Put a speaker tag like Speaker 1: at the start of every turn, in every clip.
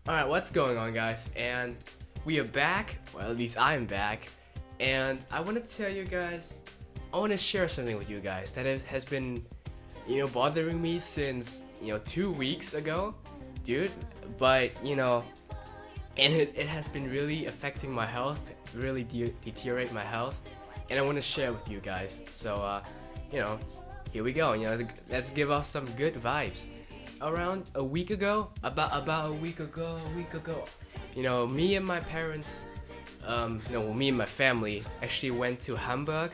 Speaker 1: Alright, what's going on, guys? And we are back, well, at least I'm back, and I want to tell you guys, I want to share something with you guys that has been, bothering me since, 2 weeks ago, dude, but, and it has been really affecting my health, really deteriorate my health, and I want to share with you guys, so, here we go, let's give off some good vibes. Around a week ago, about a week ago, me and my parents, me and my family actually went to Hamburg,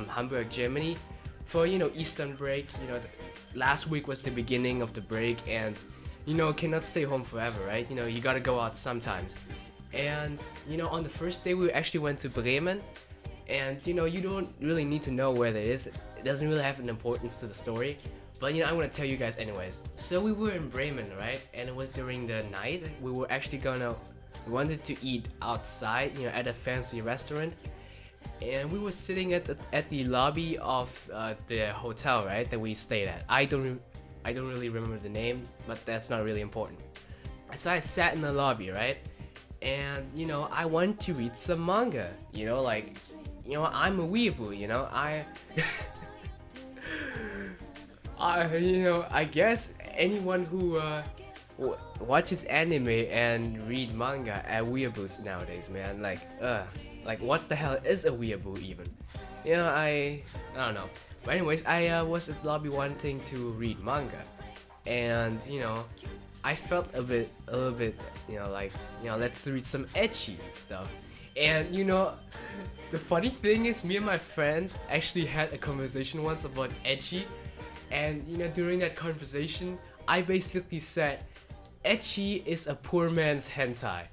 Speaker 1: Hamburg, Germany, for Eastern break. Last week was the beginning of the break, and cannot stay home forever, right? You gotta go out sometimes. And on the first day we actually went to Bremen, and you don't really need to know where that is. It doesn't really have an importance to the story. But I want to tell you guys anyways. So we were in Bremen, right? And it was during the night. We were actually we wanted to eat outside, at a fancy restaurant. And we were sitting at the lobby of the hotel, right? That we stayed at. I don't really remember the name, but that's not really important. So I sat in the lobby, right? And I wanted to read some manga. I'm a weeaboo, I I guess anyone who watches anime and read manga are weeaboos nowadays, man. Like what the hell is a weeaboo even? I don't know. But anyways, I was at the lobby wanting to read manga, and I felt a little bit, let's read some ecchi stuff. And the funny thing is, me and my friend actually had a conversation once about ecchi. And during that conversation, I basically said, ecchi is a poor man's hentai.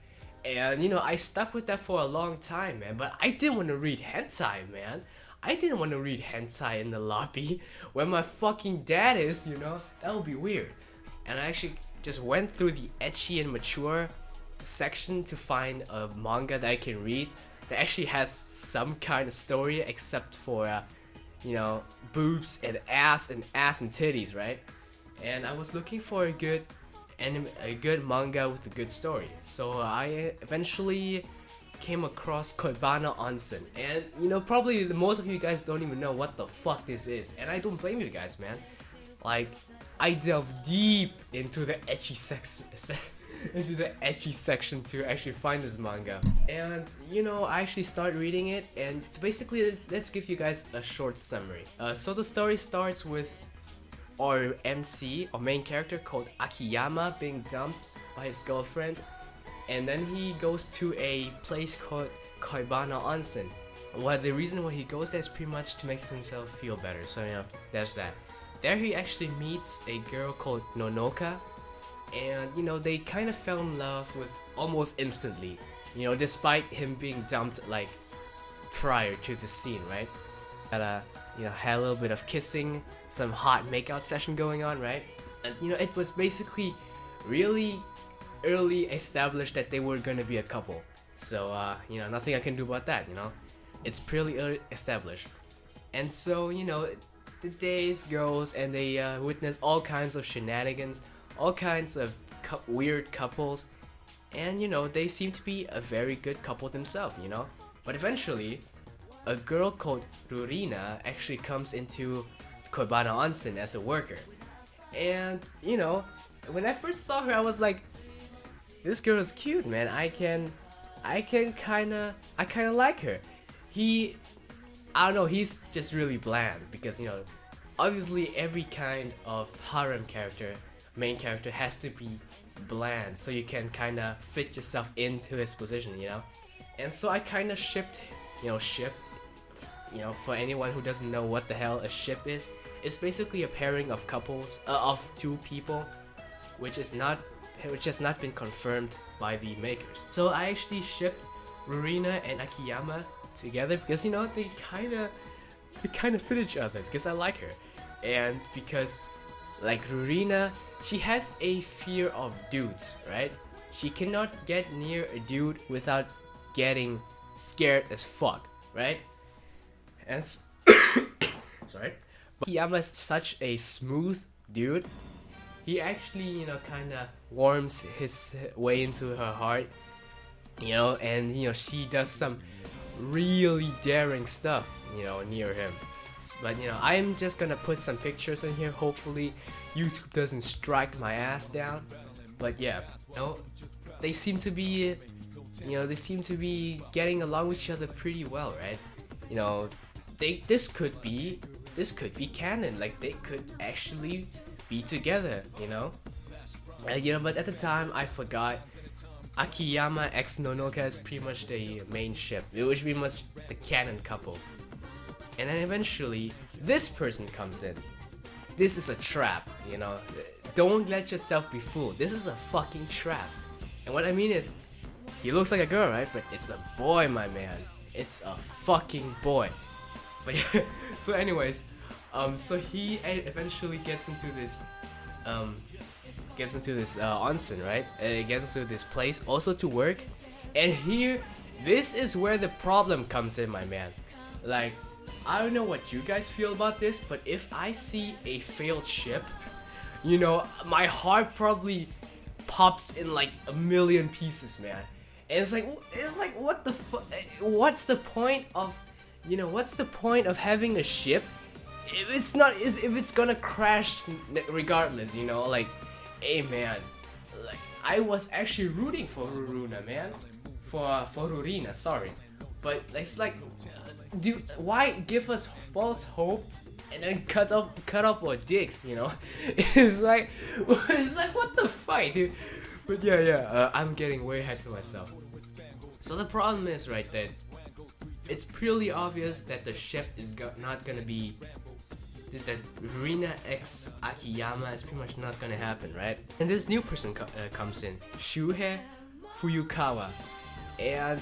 Speaker 1: And I stuck with that for a long time, man. But I didn't want to read hentai, man. I didn't want to read hentai in the lobby where my fucking dad is, that would be weird. And I actually just went through the ecchi and mature section to find a manga that I can read that actually has some kind of story, except for boobs and ass and titties, right? And I was looking for a good manga with a good story. So I eventually came across Kibana Ansen. And probably most of you guys don't even know what the fuck this is. And I don't blame you guys, man. Like, I delved deep into the ecchi section to actually find this manga. And I actually started reading it, and basically let's give you guys a short summary. So the story starts with our MC, our main character, called Akiyama, being dumped by his girlfriend, and then he goes to a place called Kibana Ansen. Well, the reason why he goes there is pretty much to make himself feel better, so there's that. There he actually meets a girl called Nonoka, and they kind of fell in love with almost instantly, despite him being dumped like prior to the scene, right? Had a little bit of kissing, some hot makeout session going on, right? And it was basically really early established that they were gonna be a couple. So nothing I can do about that, it's pretty early established. And so the days goes, and they witness all kinds of shenanigans, all kinds of weird couples, and they seem to be a very good couple themselves, But eventually, a girl called Rurina actually comes into Kibana Ansen as a worker. And when I first saw her, I was like, this girl is cute, man. I kinda like her. I don't know, he's just really bland, because obviously every kind of harem main character has to be bland, so you can kind of fit yourself into his position, And so I kind of shipped, for anyone who doesn't know what the hell a ship is, it's basically a pairing of couples, of two people, which has not been confirmed by the makers. So I actually shipped Rurina and Akiyama together because they kind of fit each other, because I like her, and because like Rurina, she has a fear of dudes, right? She cannot get near a dude without getting scared as fuck, right? And sorry, but Akiyama is such a smooth dude he actually, kind of warms his way into her heart, and she does some really daring stuff, near him. But I'm just gonna put some pictures in here. Hopefully, YouTube doesn't strike my ass down. But yeah, they seem to be, getting along with each other pretty well, right? This could be canon. Like they could actually be together, But at the time, I forgot. Akiyama X Nonoka is pretty much the main ship, which pretty much the canon couple. And then eventually, this person comes in. This is a trap, Don't let yourself be fooled. This is a fucking trap. And what I mean is, he looks like a girl, right? But it's a boy, my man. It's a fucking boy. But yeah, so anyways, so he eventually gets into this onsen, right? Gets into this place also to work. And here, this is where the problem comes in, my man. Like, I don't know what you guys feel about this, but if I see a failed ship, my heart probably pops in like a million pieces, man. And it's like what the fuck? What's the point of, what's the point of having a ship if it's gonna crash regardless, Like, hey man, like I was actually rooting for Ruruna, man, for Rurina, sorry, but it's like, dude, why give us false hope and then cut off our dicks, It's like what the fuck, dude. But yeah, I'm getting way ahead to myself. So the problem is, right, that it's pretty obvious that the ship is not gonna be, that Rina X Akiyama is pretty much not gonna happen, right? And this new person comes in, Shuhei Fuyukawa, and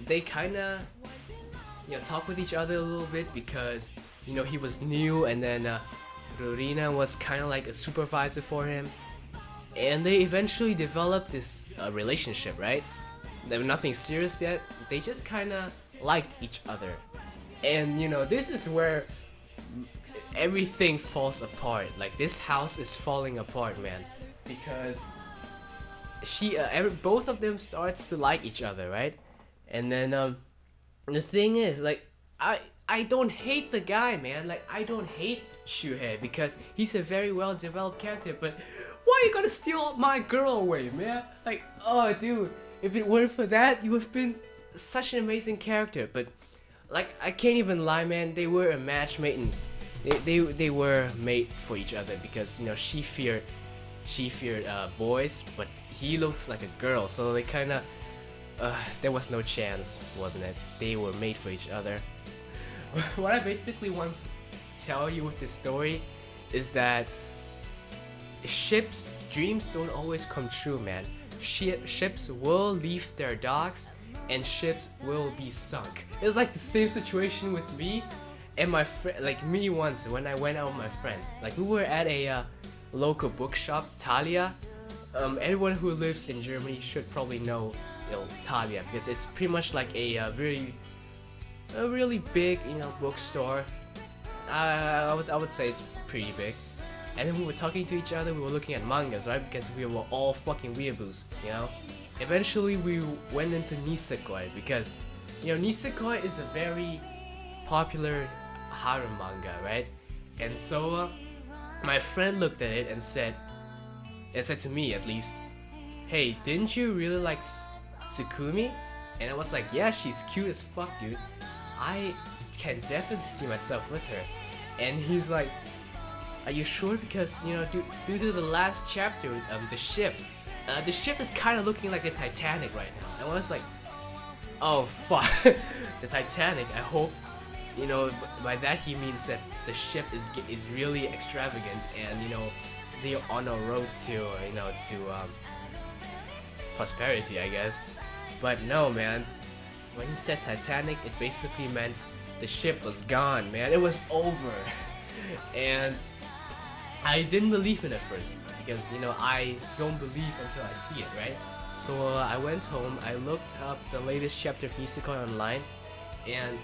Speaker 1: they kinda talk with each other a little bit because he was new, and then Rurina was kind of like a supervisor for him, and they eventually developed this relationship, right? They were nothing serious yet. They just kind of liked each other, and this is where everything falls apart. Like, this house is falling apart, man, because both of them starts to like each other, right? And then the thing is, like, I don't hate the guy, man. Like, I don't hate Shuhei because he's a very well developed character, but why are you gonna steal my girl away, man? Like, oh dude, if it weren't for that, you would have been such an amazing character. But like, I can't even lie, man, they were a match made in, they were made for each other because she feared boys, but he looks like a girl, so they kinda there was no chance, wasn't it? They were made for each other. What I basically want to tell you with this story is that ships' dreams don't always come true, man. Ships will leave their docks and ships will be sunk. It's like the same situation with me and my friend, like me once when I went out with my friends. Like, we were at a local bookshop, Thalia. Everyone who lives in Germany should probably know Thalia, because it's pretty much like a really big bookstore. I would say it's pretty big. And then we were talking to each other, we were looking at mangas, right? Because we were all fucking weeaboos, Eventually we went into Nisekoi because Nisekoi is a very popular harem manga, right? And so my friend looked at it and said to me at least, "Hey, didn't you really like Tsukumi?" And I was like, "Yeah, she's cute as fuck, dude. I can definitely see myself with her." And he's like, "Are you sure? Because due to the last chapter, the ship is kind of looking like the Titanic right now." And I was like, "Oh fuck, the Titanic." I hope by that he means that the ship is really extravagant, and they're on a road to prosperity, I guess. But no, man, when he said Titanic, it basically meant the ship was gone, man. It was over. And I didn't believe in it first because I don't believe until I see it, right? So I went home, I looked up the latest chapter of Nisekoi online, and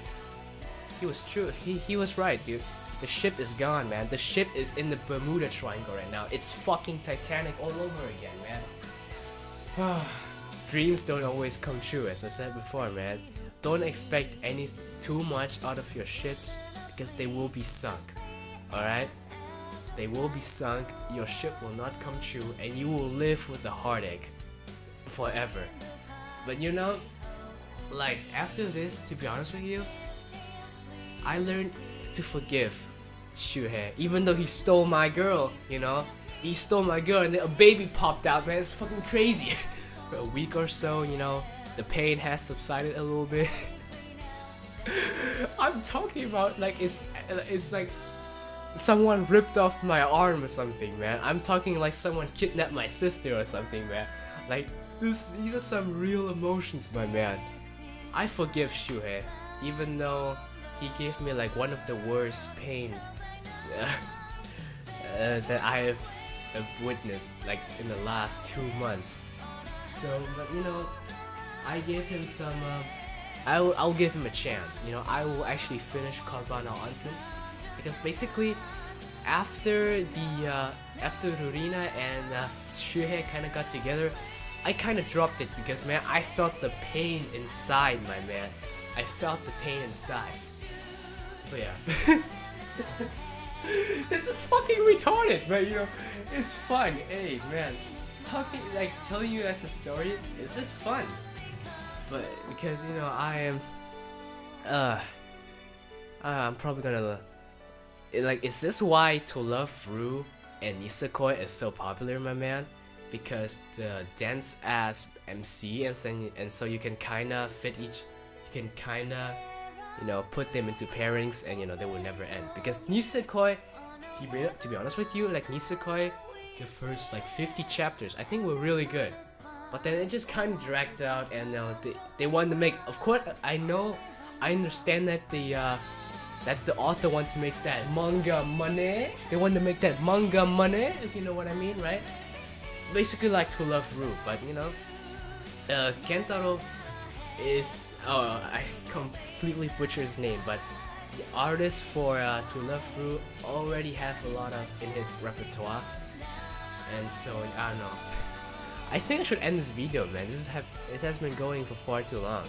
Speaker 1: he was true. He was right, dude. The ship is gone, man. The ship is in the Bermuda Triangle right now. It's fucking Titanic all over again, man. Dreams don't always come true, as I said before, man. Don't expect any too much out of your ships because they will be sunk. Alright? They will be sunk, your ship will not come true, and you will live with the heartache forever. But you know, like after this, to be honest with you, I learned to forgive Shuhei, even though he stole my girl, you know? He stole my girl and then a baby popped out, man. It's fucking crazy. For a week or so, you know, the pain has subsided a little bit. I'm talking about like it's like someone ripped off my arm or something, man. I'm talking like someone kidnapped my sister or something, man. Like these are some real emotions, my man. I forgive Shuhei, even though he gave me like one of the worst pains that I have witnessed like in the last 2 months. So, but you know, I gave him some. I'll give him a chance. You know, I will actually finish Kibana Ansen because basically, after Rurina and Shuhei kind of got together, I kind of dropped it because, man, I felt the pain inside, my man. I felt the pain inside. So yeah. This is fucking retarded, but you know, it's fun. Hey, man, telling you guys a story, it's just fun. But because you know, I'm probably gonna like. Is this why To Love Ru and Nisekoi is so popular, my man? Because the dense ass MC and so you can kinda fit each. You can kinda, you know, put them into pairings and you know they will never end. Because Nisekoi, to be honest with you, like Nisekoi, the first like 50 chapters I think were really good. But then it just kind of dragged out, and they wanted to make. Of course, I understand that the author wants to make that manga money. They want to make that manga money, if you know what I mean, right? Basically like To Love Ru, but you know, Kentaro is I completely butchered his name, but the artist for To Love Ru already have a lot of in his repertoire, and so I don't know. I think I should end this video, man. It has been going for far too long.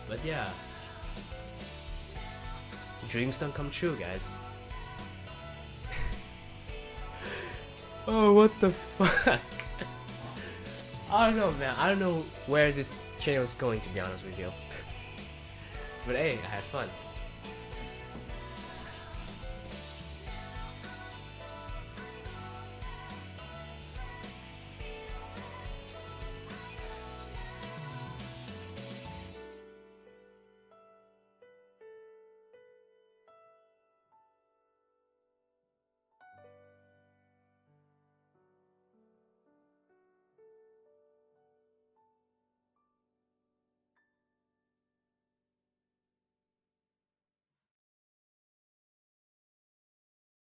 Speaker 1: But yeah, dreams don't come true, guys. Oh, what the fuck? I don't know, man. I don't know where this channel is going, to be honest with you. But hey, I had fun.